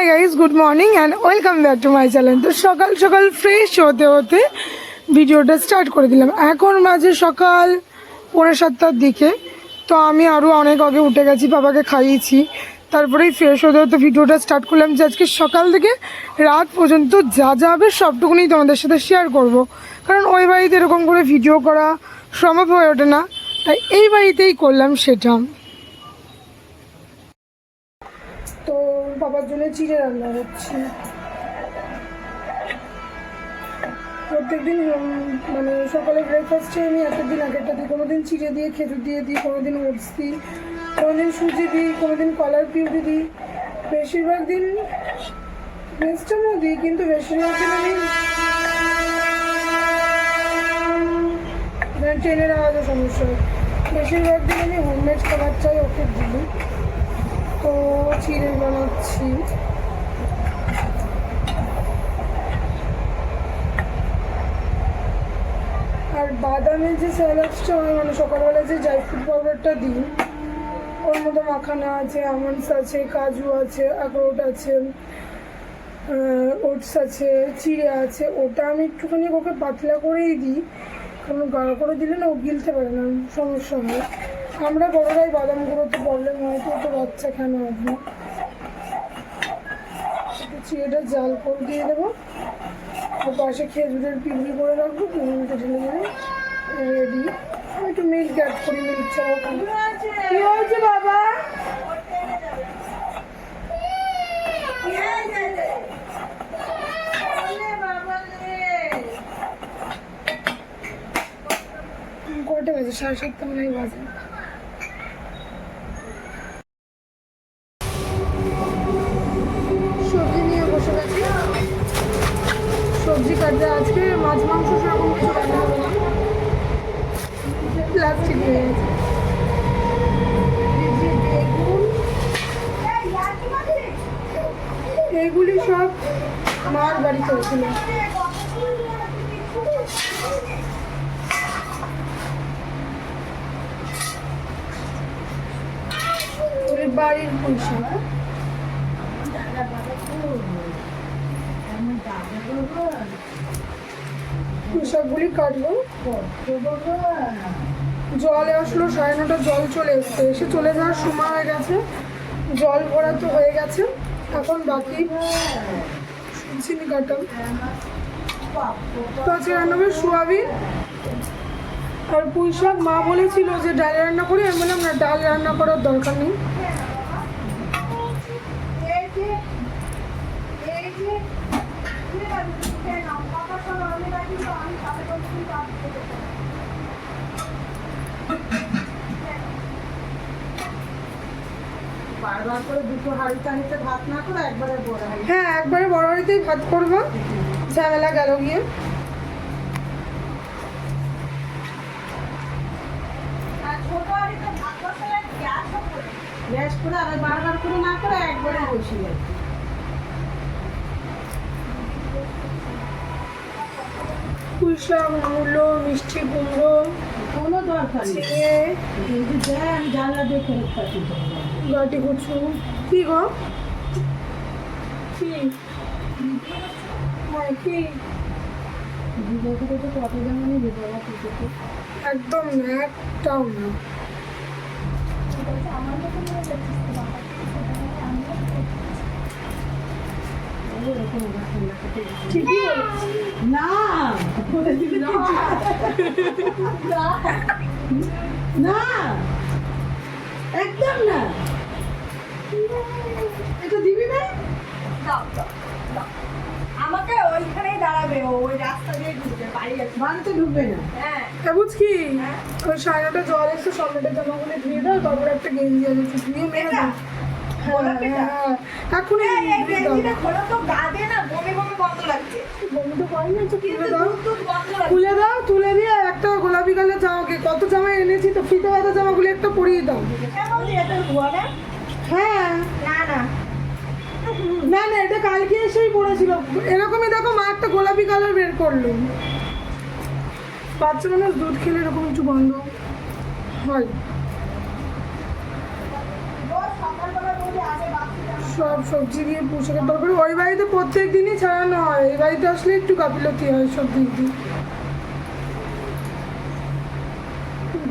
Hi guys, good morning and welcome back to my channel. তো সকাল সকাল fresh হতে হতে ভিডিওটা স্টার্ট করে দিলাম। এখন মাঝে সকাল 6:45-র দিকে। তো আমি আরও অনেক আগে উঠে গেছি, বাবাকে খাইয়েছি, তারপরেই ফ্রেশ হতে হতে ভিডিওটা স্টার্ট করলাম যে আজকে সকাল থেকে রাত পর্যন্ত যা যা হবে সবটুকুনি তোমাদের সাথে শেয়ার করব। কারণ ওই বাড়িতে এরকম করে ভিডিও করা সম্ভব হয়ে ওঠে না, তাই এই বাড়িতেই করলাম সেটা। তো বাবার জন্য চিড়ে রান্না হচ্ছে। প্রত্যেকদিন মানে সকালে ব্রেকফাস্টে আমি একটা দিন আগেরটা দিই, কোনোদিন চিড়ে দিয়ে খেজুর দিয়ে দিই, কোনোদিন ওটস দিই, কোনোদিন সুজি দিই, কোনোদিন কলার পিউরি দিই, বেশিরভাগ দিন মিষ্টামও দিই, কিন্তু বেশিরভাগ দিন আমি ট্রেনের আওয়াজে সমস্যা হয়, বেশিরভাগ দিন আমি হোমমেড খাবার চাই ওকে দিই। তো চিড়ে বানাচ্ছি। আর বাদামের যে স্যালাডসটা হয়, মানে সকালবেলা যে ড্রাই ফ্রুট পাউডারটা দিই, ওর মধ্যে মাখানা আছে, আমন্ডস আছে, কাজু আছে, আখরোট আছে, ওটস আছে, চিড়ে আছে। ওটা আমি একটুখানি ওকে পাতলা করেই দিই, কারণ গাঢ় করে দিলে না ও গিলতে পারে না, সমস্যা হয়। আমরা বড়রাই বাদাম গুঁড়োতে প্রবলেম হয়, তো বাচ্চা কেন হবে। একটু চিড়েটা জাল করে দিয়ে দেবো, আর পাশে খেজুরের পিউরি করে রাখবো, পিউরিটা ঢেলে দেবো, রেডি। আমি একটু মিল্ক অ্যাড করি, মিল্ক ছাড়াও খাবো। কি হয়েছে বাবা? কটা বাজে? 7:30 মনে হয় বাজে। সবজি নিয়ে বসে গেছি, সবজি কাটতে। আজকে মাছ মাংস সেরকম কিছু রান্না হবে না, প্লাস্টিক হয়ে গেছে। এগুলি সব মার বাড়িতে হয়েছিল। বাড়ির পয়সা সবগুলি কাটবো। জল আসলো 9:30, জল চলে এসছে, এসে চলে যাওয়ার সময় হয়ে গেছে। জল ভরা তো হয়ে গেছে, এখন বাকি চিনি কাটা। তো আজকে রান্না হবে সোয়াবিন আর পুঁই শাক। মা বলেছিল যে ডাল রান্না করি, আমি বললাম না, ডাল রান্না করার দরকার নেই। বারবার করে দুটো হাঁড়িতে ভাত না করে একবারে বড় হাঁড়ি। হ্যাঁ, একবারে বড় হাঁড়িতেই ভাত করবো, ঝামেলা গেল গিয়ে। গ্যাস করে আর বারবার করে না করে একবারে বসিয়ে পুঁই শাক, মূলো, মিষ্টি কুমড়ো, কোনো দরকার নেই। যদি দেয় আমি জানলা দিয়ে ফেরত পাচ্ছি। গাটি কুচু। কি গো? কি? হ্যাঁ, কি? বিবাহিত তো কত যেমনই বিবাহ করতে একদম না, একটাও না। ঠিকই বলেছি। না না, একদম না। এটা দিবি না? আমাকে ওইখানেই দাঁড়াবে, ওই রাস্তা দিয়ে ঢুকবে, বাড়িতে ঢুকবে না। হ্যাঁ বুঝকি ওই 9:30 জল এসে সমেটের জামাগুলো ধুয়ে দাও, তারপরে একটা গেঞ্জি আছে ধুয়ে মেরে দাও। এখন খুলে দাও, তুলে দিয়ে একটা গোলাপি কালার জামাকে, কত জামা এনেছি তো, ফিতে বাঁধা জামাগুলো একটা পরিয়ে দাও। হ্যাঁ না না, এটা কালকে এসেই পড়েছিল এরকমই। দেখো, মা একটা গোলাপি কালার বের করলো। বাচ্চা মানুষ দুধ খেলে এরকম একটু বন্ধ হয়। সব সবজি দিয়ে পুঁইশাকের তরকারি ওই বাড়িতে প্রত্যেক দিনই ছাড়ানো হয়, এই বাড়িতে আসলে একটু গাফিলতি হয় সব দিক দিয়ে।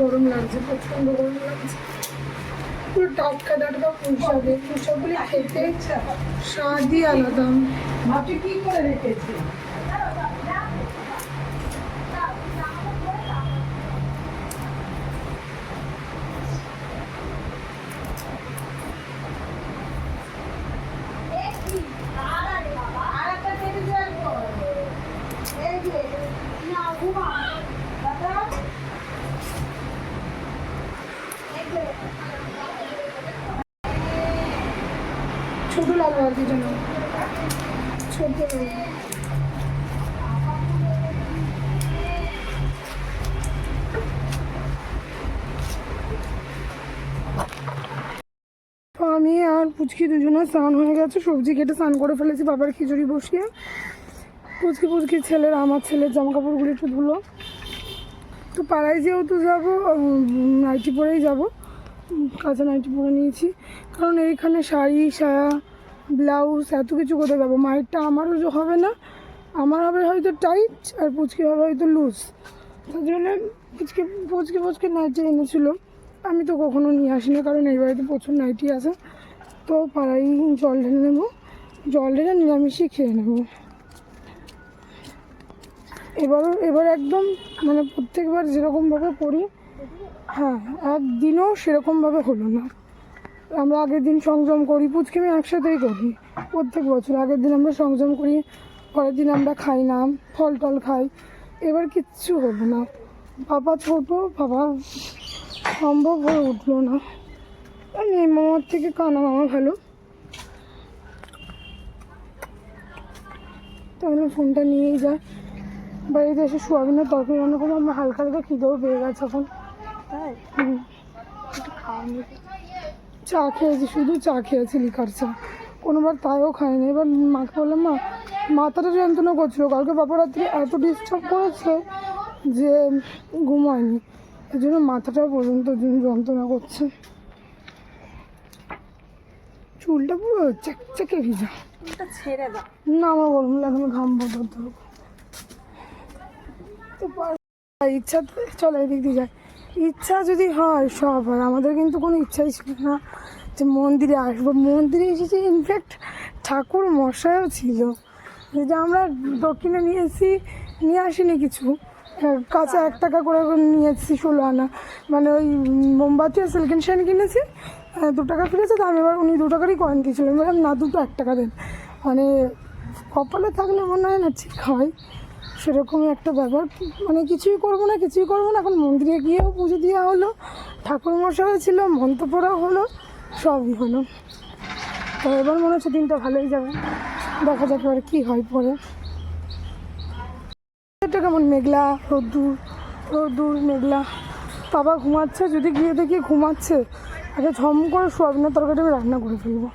গরম লাগছে, প্রচন্ড গরম লাগছে। পুরো টাটকা টাটকা পুঁইশাকের, পুঁইশাকগুলি খেতে স্বাদই আলাদা। ভাবছি কি করে রেখেছি। ছোট লাল বালতিটা না, ছোট লাল। তো আমি আর পুচকি দুজনে স্নান হয়ে গেছে, সবজি কেটে স্নান করে ফেলেছি, বাবার খিচুড়ি বসিয়ে। পুচকি ছেলের, আমার ছেলের জামা কাপড়গুলো একটু ধুলো। তো পাড়ায় যেহেতু যাবো, নাইটি পরেই যাবো, কাঁচা নাইটি পরে নিয়েছি, কারণ এইখানে শাড়ি সায়া ব্লাউজ এত কিছু কোথায় যাবো। মায়েরটা আমারও হবে না, আমার হবে হয়তো টাইট আর পুচকি হবে হয়তো লুজ। তার জন্য পুচকি নাইটি এনেছিল, আমি তো কখনো নিয়ে আসি না, কারণ এই বাড়িতে প্রচুর নাইটি আছে। তো পাড়ায় জল ঢেলে নেবো, জল ঢেলে নিরামিষই খেয়ে নেবো। এবার একদম মানে প্রত্যেকবার যেরকমভাবে করি, হ্যাঁ একদিনও সেরকমভাবে হলো না। আমরা আগের দিন সংযম করি, পুচকে আমি একসাথেই করি প্রত্যেক বছর। আগের দিন আমরা সংযম করি, পরের দিন আমরা খাই না, ফল টল খাই। এবার কিচ্ছু হলো না, বাবা ছোট, বাবা সম্ভব হয়ে উঠলো না। এই মামার থেকে কানা মামা ভালো। তাহলে ফোনটা নিয়েই যায়, বাড়িতে এসে সোয়াবিনের তরকারি রান্না করবো। আমার হালকা হালকা খিদেও পেয়ে গেছে এখন। তাই একটু খাওয়ানো, চা খেয়েছি, শুধু চা খেয়েছি, লিকার চা, কোনোবার তাইও খাইনি। এবার মাকে বললাম, মা মাথাটা যন্ত্রণা করছিলো, কালকে বাবা রাত্রে এত ডিস্টার্ব করেছে যে ঘুমায়নি, এই জন্য মাথাটা পর্যন্ত যন্ত্রণা করছে। চুলটা পুরো চেকচেকে ভিজা। ছেড়ে দাও না, আমার গরম লাগে, আমি ঘামবো ধরতে হবে। তো ইচ্ছা, চলো এদিক দিয়ে যায়, ইচ্ছা যদি হয় সব হয়। আমাদের কিন্তু কোনো ইচ্ছাই ছিল না যে মন্দিরে আসবো। মন্দিরে এসেছি, ইনফ্যাক্ট ঠাকুর মশাইও ছিল, যেটা আমরা দক্ষিণে নিয়ে আসিনি কিছু, কাঁচা 1 টাকা করে নিয়ে এসেছি 16 আনা, মানে ওই মোমবাতি আর সিল্কেন শাইন কিনেছি, 2 টাকা ফিরেছে। তো আমি এবার উনি 2 টাকারই কয়েন দিয়েছিলেন, বললাম না, দুটো 1 টাকা দেন, মানে কপালে থাকলে মনে হয় না ঠিক হয়, সেরকমই একটা ব্যাপার। মানে কিছুই করবো না, এখন মন্দিরে গিয়েও পুজো দেওয়া হলো, ঠাকুর মশাই ছিল, মন্ত্র পড়া হলো, সবই হলো। তো এবার মনে হচ্ছে দিনটা ভালোই যাবে, দেখা যাক আর কী হয় পরে। এটা কেমন মেঘলা, রোদ্দুর মেঘলা। বাবা ঘুমাচ্ছে, যদি গিয়ে দেখি ঘুমাচ্ছে, আগে ঝম করে সোয়াবিনের তরকারিটা আমি রান্না করে ফেলবো,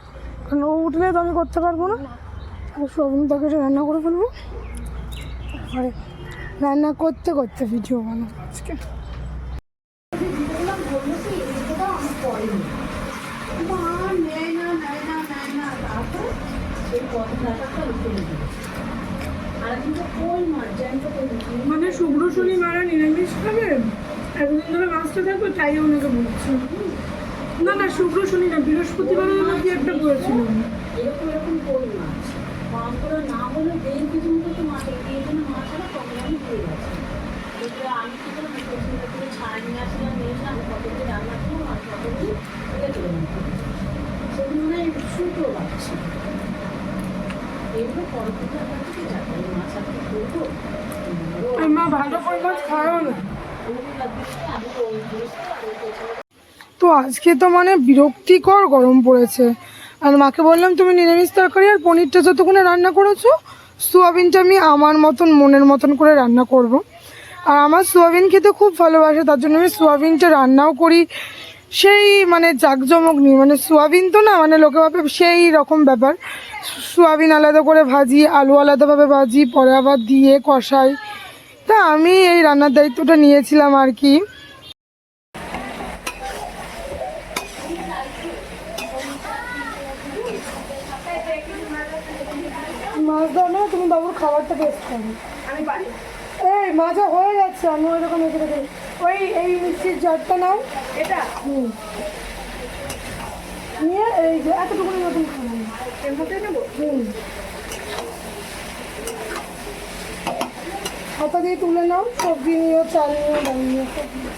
কারণ ও উঠলে তো আমি করতে পারবো না। আগে সোয়াবিনের তরকারিটা রান্না করে ফেলবো, তারপরে রান্না করতে করতে ভিডিও বানাবো আজকে। মানে শুক্র শনি মারা নিরামিষ খাবে, একদিন ধরে মাছটা থাকবে, তাই ওনাকে বলছি। না শুক্র শনি না, বৃহস্পতিবার কি একটা বলেছিল। এরকম কই মাছ কম করে না হলে 1.5 কেজি মতো তো মাছ, এই জন্য মাছটা কম দামে দিয়ে গেছে। এগুলো আমি কি করে করে ছাড় নিয়ে আসলাম, নিয়ে এসে আমি কতগুলি রান্না করবো আর কতগুলি রেখে দেবো, সেগুলো মানে শুকনো পাচ্ছি। এগুলো পরবর্তী থেকে যাবে মাছ আর কি করবো, মা ভালো করে মাছ খাওয়াও না। আমি তো ওই জিনিসটা। তো আজকে তো মানে বিরক্তিকর গরম পড়েছে, আর মাকে বললাম তুমি নিরামিষ তরকারি আর পনিরটা যতক্ষণে রান্না করেছো, সোয়াবিনটা আমি আমার মতন মনের মতন করে রান্না করব। আর আমার সোয়াবিন খেতে খুব ভালোবাসে, তার জন্য আমি সোয়াবিনটা রান্নাও করি সেই মানে জাঁকজমক নিয়ে। মানে সোয়াবিন তো না, মানে লোকে ভাবে সেই রকম ব্যাপার, সোয়াবিন আলাদা করে ভাজি, আলু আলাদাভাবে ভাজি, পরে আবার দিয়ে কষাই। তা আমি এই রান্নার দায়িত্বটা নিয়েছিলাম আর কি। মাছ দাও না, তুমি বাবুর খাবারটা টেস্ট করো। আমি পারি। এই মাছটা হয়ে যাচ্ছে, আমি ওই রকম রেখে দেবো। ওই এই মিষ্টির জারটা নাও। এটা নিয়ে এই যে এতটুকুনি মতন খাবো এর মধ্যে নেবো। হাতা দিয়ে তুলে নাও, সবজি নিও, চাল নিও, ডাল নিও, সব নিও।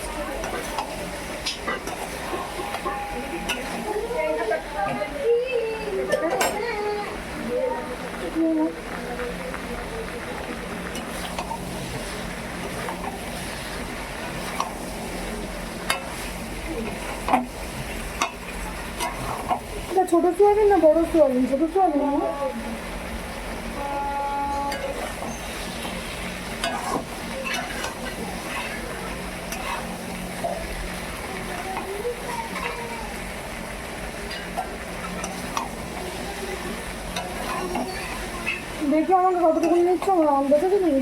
এটা ছোট সোয়াবিন না বড় সোয়াবিন? ছোট সোয়াবিন না? দেখি আমাকে কতটুকু নিচ্ছ, আমার আম দেখেছো তুমি?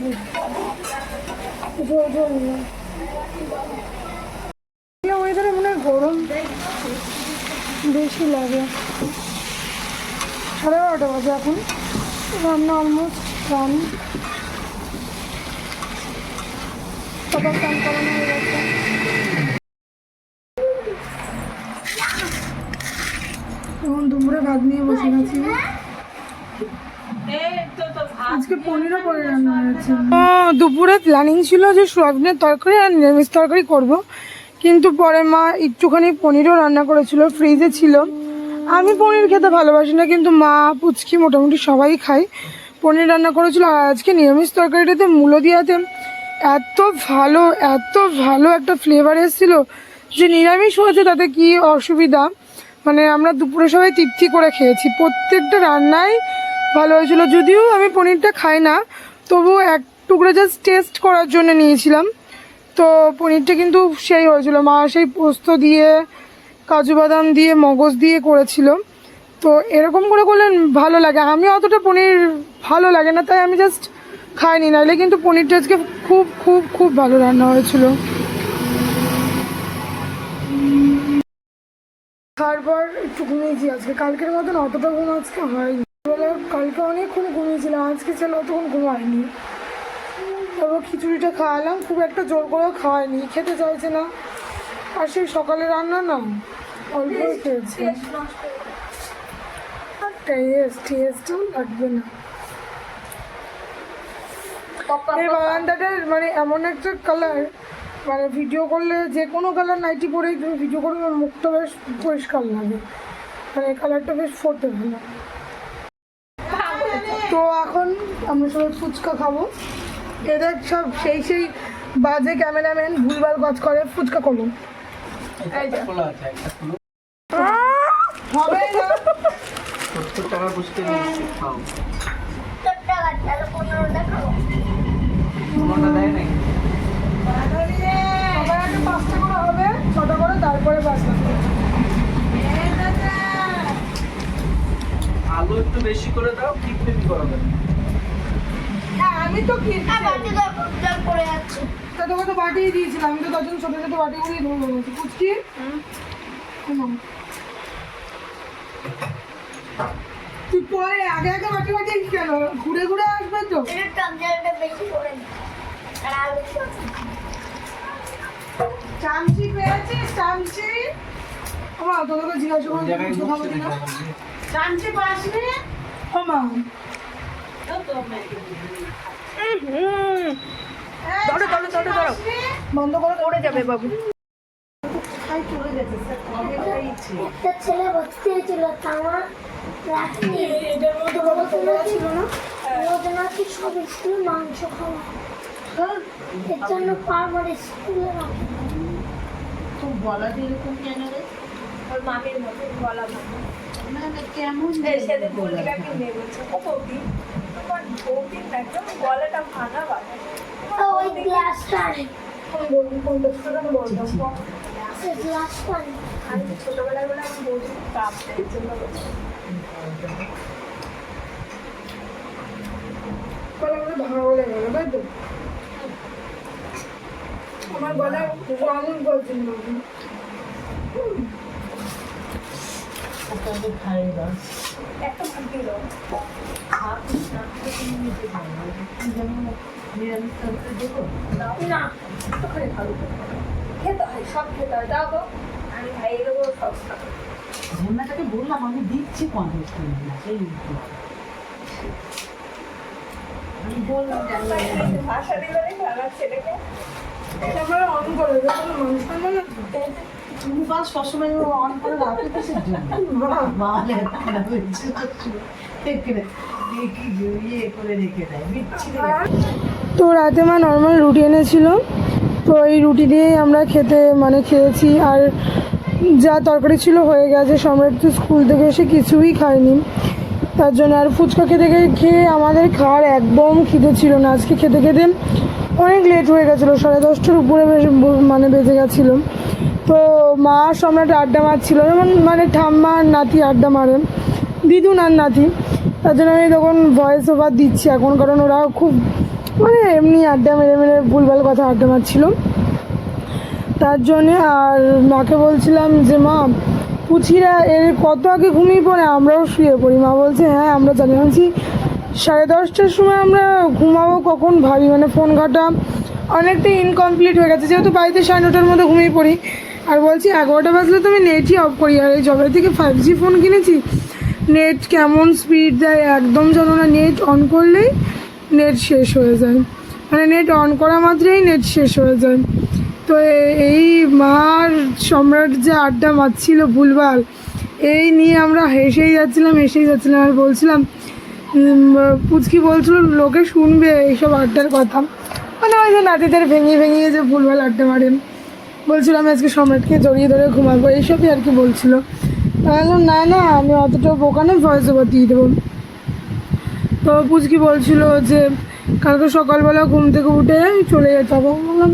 ঝোল ঝোল না ওয়েদারে মনে হয় গরম বেশি লাগে। 12:30 বাজে এখন, রান্না অলমোস্ট রান। সবার স্নান করানো হয়ে গেছে। এখন দুপুরে ভাত নিয়ে বসে গেছি। আজকে পনিরও করে রান্না হয়েছে। দুপুরে প্ল্যানিং ছিল যে সোয়াবিনের তরকারি আর নিরামিষ তরকারি করব, কিন্তু পরে মা একটুখানি পনিরও রান্না করেছিল, ফ্রিজে ছিল। আমি পনির খেতে ভালোবাসি না, কিন্তু মা পুচকি মোটামুটি সবাই খায়। পনির রান্না করেছিল, আর আজকে নিরামিষ তরকারিটাতে মূলো দিয়াতে এত ভালো একটা ফ্লেভার এসেছিল যে নিরামিষ হয়েছে তাতে কি অসুবিধা। মানে আমরা দুপুরে সবাই তৃপ্তি করে খেয়েছি, প্রত্যেকটা রান্নাই ভালো হয়েছিল। যদিও আমি পনিরটা খাই না, তবুও এক টুকরো জাস্ট টেস্ট করার জন্য নিয়েছিলাম। তো পনিরটা কিন্তু সেই হয়েছিল, মা সেই পোস্ত দিয়ে, কাজু বাদাম দিয়ে, মগজ দিয়ে করেছিল। তো এরকম করে করলে ভালো লাগে। আমি অতটা পনির ভালো লাগে না, তাই আমি জাস্ট খাইনি, নাহলে কিন্তু পনিরটা আজকে খুব খুব খুব ভালো রান্না হয়েছিল। তারপর একটু ঘুমিয়েছি আজকে, কালকের মতন অতটা ঘুম আজকে হয়নি। কালকে অনেকক্ষণ ঘুমিয়েছিলাম, আজকে ছেলে অতক্ষণ ঘুমায়নি। তারপর খিচুড়িটা খাওয়ালাম, খুব একটা জোর করেও খাওয়ায়নি, খেতে চাইছে না। আর সেই সকালে রান্না না, অল্প খেয়েছে, টেস্টও লাগবে না। এই বারান্দাটার মানে এমন একটা কালার, মানে ভিডিও করলে যে কোনো কালার নাইটি পরেই তুমি ভিডিও করবে, আমার মুখটা বেশ পরিষ্কার লাগে, মানে কালারটা বেশ ফোটে ভালো। তো এখন আমরা সবাই ফুচকা খাবো। এদের সব সেই বাজে ক্যামেরাম্যান ভুলভাল কাজ করে, ফুচকা করবো হবে না। সবার আগে 5টা করে হবে, 6টা করে, তারপরে 5টা। আলু একটু বেশি করে দাও, কিপটেমি করাবেন। হ্যাঁ আমি তো কি পড়ে যাচ্ছে, তোকে তো বাটিয়ে দিয়েছিলাম, আমি তো তার জন্য ছোটো ছোটো বাটিগুলোই ধরে বলেছি। পুচকি তুই পরে আগে আগে বাটি বাটি কেন, ঘুরে ঘুরে আসবে তো। চামচি পেয়েছিস? চামচি আমার তোকে জিজ্ঞাসা করে খাবো কিনা। চামচি পাসনি মা? বন্ধ করে পড়ে যাবে বাবু। একটা ছেলে ভর্তি হয়েছিল, আমার এটার মধ্যে বাবা তোলা ছিল না, ওদের নাকি সব স্কুলে মাংস খাওয়া, এর জন্য বারবার স্কুলে রাখে। খুব গলা দিয়ে এরকম কেন রে? ওর মাকের মতো গলা ভাঙা। না না, কেমন সেদিন পত্রিকাকে নিয়ে বলছে, ও বৌদি তোমার বৌদির না একদম গলাটা ভাঙা বাবা। ওই গ্লাসটা বলবি কোনটা ছোটো বলতাম গ্লাসটা আমি তো ছোটবেলায় বলে আমি বৌদির কাপ দেয় জন্য বলছি। আমাদের ভাঙা বলে গেল, তাই তো? আমার গলায় আঙুল বলছেন খাই দাও। একটা ভাগ দিয়ে দাও। ভাত রাত্রে তুমি নিতে পারো যেমন নিরামিষ তরকারি দেবো না একটুখানি ভালো করে খেতে হয়, সব খেতে হয়, দাও তো আমি খাইয়ে দেবো সব খাবো। ঝর্ণাটাকে বললাম আমি দিচ্ছি 50 গ্লাস এই আমি বললাম ভাষা দিলে দেখো আমার ছেলেকে ক্যামেরা অন করে দেবো মানুষটা মানে তুমি বাস সবসময় অন করে রাখো কিসের জন্য মালে খারাপ হয়েছে ইয়ে করে রেখে দেয় বিচ্ছিরি তো রাতে মা নর্মাল রুটি এনেছিল, তো এই রুটি দিয়েই আমরা খেয়েছি। আর যা তরকারি ছিল হয়ে গেছে। সম্রাট তো স্কুল থেকে এসে কিছুই খায়নি, তার জন্য আর ফুচকা খেয়ে আমাদের খাওয়ার একদম খিদে ছিল না। আজকে খেতে অনেক লেট হয়ে গেছিলো, 10:30টার উপরে বেজে গেছিলো। তো মা সম্রাট আড্ডা মারছিল, যেমন ঠাম্মা আর নাতি আড্ডা মারে, দিদুন আর নাতি। তার জন্য আমি তখন ভয়েস ওভার দিচ্ছি এখন, কারণ ওরা খুব এমনি আড্ডা মেরে ভুলভাল কথা আড্ডা মারছিল তার জন্যে। আর মাকে বলছিলাম যে মা পুচিরা এর কত আগে ঘুমিয়ে পড়ে, আমরাও শুয়ে পড়ি। মা বলছে হ্যাঁ আমরা জানি। বলছি 10:30টার সময় আমরা ঘুমাবো কখন ভাবি, ফোন ঘাটা অনেকটা ইনকমপ্লিট হয়ে গেছে, যেহেতু বাড়িতে 9:30টার মধ্যে ঘুমিয়ে পড়ি। আর বলছি 11টা বাজলে তো আমি নেটই অফ করি। আর এই জবে থেকে 5G ফোন কিনেছি, নেট কেমন স্পিড দেয় একদম জানো না। নেট অন করলেই নেট শেষ হয়ে যায়, নেট অন করা মাত্রই নেট শেষ হয়ে যায়। তো এই মার সম্রাট যে আড্ডা মারছিল ভুলভাল, এই নিয়ে আমরা হেসেই যাচ্ছিলাম। আর বলছিলাম পুচকি বলছিল লোকে শুনবে এইসব আড্ডার কথা, ওই যে নাতিদের ভেঙে যে ভুলভাল আড্ডা মারেন। বলছিলাম আজকে সম্রাটকে জড়িয়ে ধরে ঘুমাবো, এইসবই আর কি বলছিল। বললাম না আমি অতটা বোকা না, ভয়েস ওভার দিয়ে দেবো। তো পুচকি বলছিল যে কালকে সকালবেলা ঘুম থেকে উঠে চলে যেতে হবে। বললাম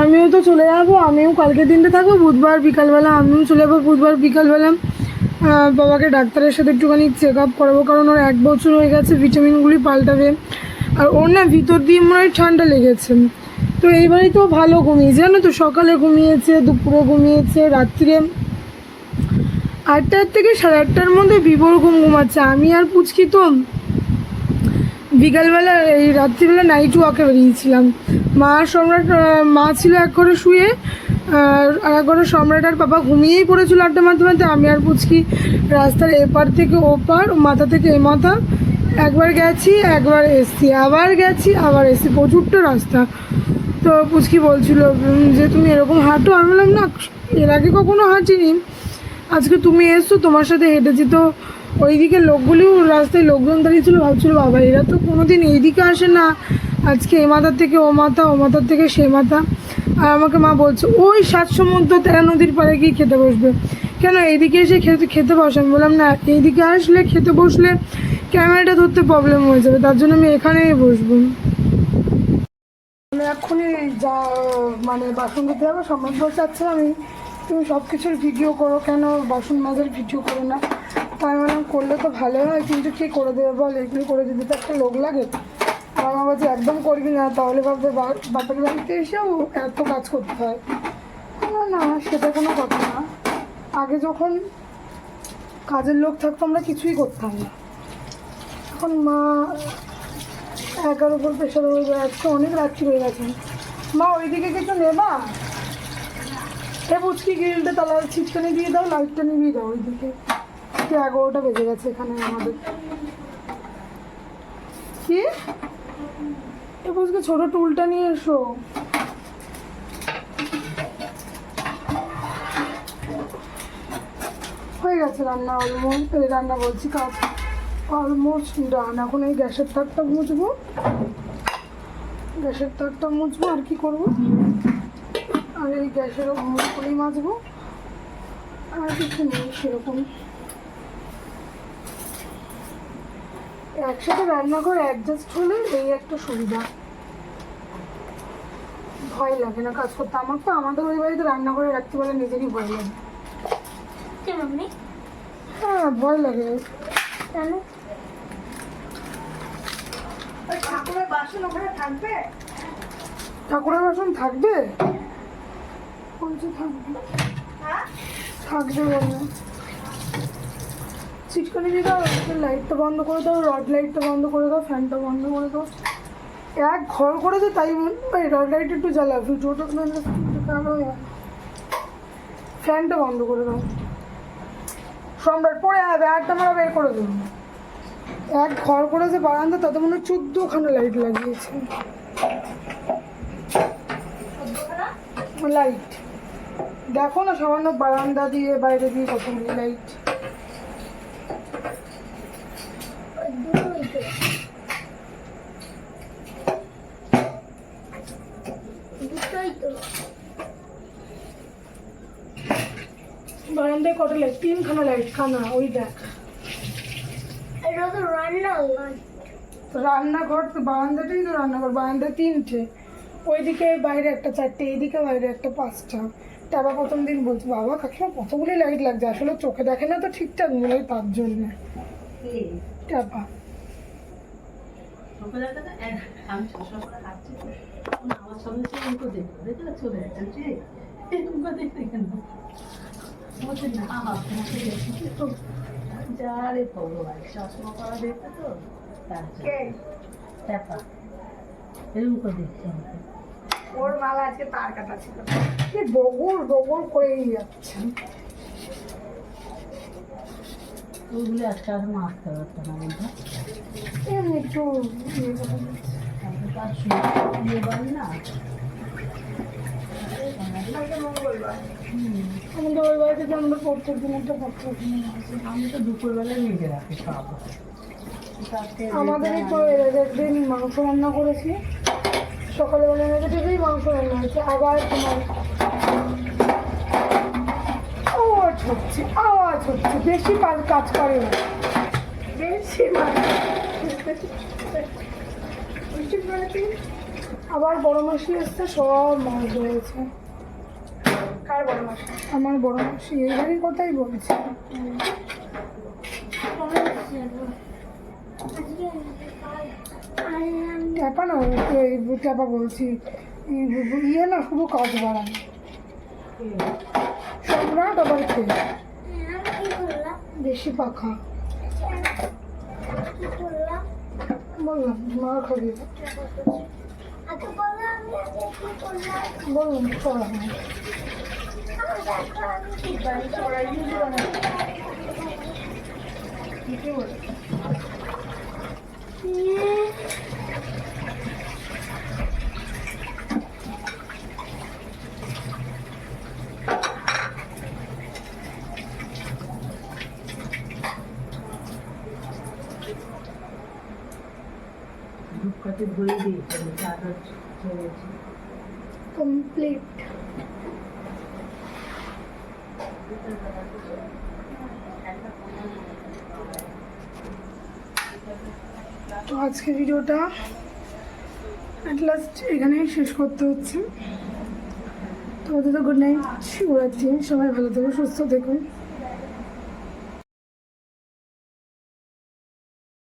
আমিও তো চলে যাবো, আমিও কালকে দিনটা থাকবো, বুধবার বিকালবেলা আমিও চলে যাবো। বুধবার বিকালবেলা বাবাকে ডাক্তারের সাথে একটুখানি চেক আপ করাবো, কারণ ওর 1 বছর হয়ে গেছে, ভিটামিনগুলি পাল্টাবে। আর ওর না ভিতর দিয়ে মনে হয় ঠান্ডা লেগেছে। তো এইবারই তো ভালো ঘুমিয়েছে জানো তো, সকালে ঘুমিয়েছে, দুপুরে ঘুমিয়েছে, রাত্রিরে 8টা থেকে 8:30টার মধ্যে বিভোর ঘুমাচ্ছে। আমি আর পুচকি তো বিকালবেলা এই রাত্রিবেলা নাইট ওয়াকে বেরিয়েছিলাম। মা ছিল এক ঘরে শুয়ে, আর এক ঘরে সম্রাট আর পাপা ঘুমিয়েই পড়েছিল আড্ডা মারতে। আমি আর পুচকি রাস্তার এপার থেকে ওপার, মাথা থেকে এ মাথা, একবার গেছি একবার এসছি, আবার গেছি আবার এসছি, প্রচুরটা রাস্তা। তো পুচকি বলছিল যে তুমি এরকম হাঁটো। আমি বললাম না, এর আগে কখনো হাঁটিনি, আজকে তুমি এসছো তোমার সাথে হেঁটেছি। তো ওইদিকে লোকগুলিও রাস্তায় লোকজন দাঁড়িয়েছিল, ভাবছিল বাবা এরা তো কোনোদিন এইদিকে আসে না, আজকে এ মাথার থেকে ও মাথা, ও মাথার থেকে সে মাথা। আর আমাকে মা বলছে ওই 7 সমুদ্র 13 নদীর পাড়ে গিয়ে খেতে বসবে, কেন এইদিকে এসে খেতে বসে? আমি বললাম না, এইদিকে আসলে খেতে বসলে ক্যামেরাটা ধরতে প্রবলেম হয়ে যাবে, তার জন্য আমি এখানেই বসবো। আমি এক্ষুনি যা বাসন ধুতে যাবো। সম্রাট বলছে আচ্ছা তুমি সব কিছুর ভিডিও করো, কেন বাসন মাজার ভিডিও করো না? তাই করলে তো ভালো হয়, কিন্তু কী করে দেবে বল, এগুলো করে দিতে তো একটা লোক লাগে। আর আমার বলছে একদম করবি না, তাহলে ভাববে বাপের বাড়িতে এসেও এত কাজ করতে হয়। না সেটা কোনো কথা না, আগে যখন কাজের লোক থাকতো আমরা কিছুই করতাম না, এখন মা 11 উপর প্রেশার হয়ে যায়। আজকে অনেক রাত্রি হয়ে গেছে। মা ওইদিকে কিছু নেবা? বুঝকি গ্রিলটা তালা ছিটকানি দিয়ে দাও, লাইটটা নিভিয়ে দাও ওইদিকে। 11টা বেজে গেছে এখানে আমাদের। কি বুঝকে ছোট টুলটা নিয়ে এসো। হয়ে গেছে রান্না, অলমোস্ট রান্না বলছি কাজ অলমোস্ট ডান। এখন এই গ্যাসের তারটা মুছবো, আর কি করবো, আর এই গ্যাসেরও মুখগুলি মাজবো, আর কিছু নেই সেরকম। একসাথে রান্নাঘর অ্যাডজাস্ট হলে এই একটা সুবিধা, ভয় লাগে না কাজ করতে। আমার তো আমাদের ওই বাড়িতে রান্নাঘরে রাখতে পারলে নিজেরই ভয় লাগে। হ্যাঁ ভয় লাগে। কেন? ঠাকুরের বাসন ওখানে থাকবে? ঠাকুরের বাসন থাকবে? বলছে থাকবে, হ্যাঁ থাকবে বললো। চিটকানি দিয়ে দাও, লাইটটা বন্ধ করে দাও, রড লাইটটা বন্ধ করে দাও, ফ্যানটা বন্ধ করে দাও। এক ঘর করেছে তাই ভাই রড লাইট একটু জ্বালা, ভিডিওটা কালো হয়ে গেল। ফ্যানটা বন্ধ করে দাও। সম্রাট পরে ব্যাগটা আমরা বের করে দেবো। এক ঘর করেছে বারান্দা, তাতে মনে হয় 14খানা লাইট লাগিয়েছে। লাইট দেখো না, সামান্য বারান্দা দিয়ে বাইরে দিয়ে কতগুলি লাইট। দুটোই তো বারান্দায় কত লাইট? 3খানা লাইট। খানা ওই দেখ, এটা তো রান্না হয়। রান্নাঘর তো বারান্দাটাই তো রান্নাঘর। বারান্দায় 3টে, ওইদিকে বাইরে একটা 4টে, এইদিকে বাইরে একটা 5টা। তারপর প্রথম দিন বলছি বাবা কাকিমা কতগুলি লাইট লাগছে, আসলে চোখে দেখে না তো ঠিকঠাক মনে হয় তার জন্য। টাপা চোখে দেখা যায়, আমি সবসময় করে হাঁটছি তো, আমার সামনে সে উল্টো দেখবো, দেখে না চলে যাচ্ছে, উল্টো দেখতে কেন বলছে না তোমাকে দেখছি তো, যা রে ভগবান চশমা করা দেখতে তো তার ট্যাপা এরকম করে দেখছি আমাকে। ওর মালা আজকে তার কাটা ছিল। বগর বগর করেই যাচ্ছে। ওইগুলো একটা আর মারতে পারতো না বলতে, এমনি একটু তার ইয়ে বাড়ি না আমাদের ওই বাড়িতে যে আমরা প্রত্যেক দিন একটা পত্র কিনে আসি। আমি তো দুপুরবেলায় নিজে রাখি সব। আমাদের তো একদিন মাংস রান্না করেছি, সকালবেলা নেগেটিভই মাংস রান্না হয়েছে। আবার তোমার আওয়াজ হচ্ছে বেশি কাজ করে না, বেশি আবার বড় মাসি এসছে, সব মাংস হয়েছে। কার বড় মাসি? আমার বড় মাসি এই বাড়ির কথাই বলছি। ট্যাপা না, এই ট্যাপা বলছি, ইয়ে না শুধু কাজ বাড়ানো। সম্রাট আবার খেয়ে বেশি পাখা বললাম মা খাবি বললাম করা হয়। ঠিকই বলেছে। ধূপকাঠি ধরে দিয়েছে, চাদর ছেড়েছে। কমপ্লিট। তো আজকে ভিডিওটা অ্যাট লাস্ট এখানেই শেষ করতে হচ্ছে। তো গুড নাইট, শুভরাত্রি, সবাই ভালো থেকো, সুস্থ থেকো।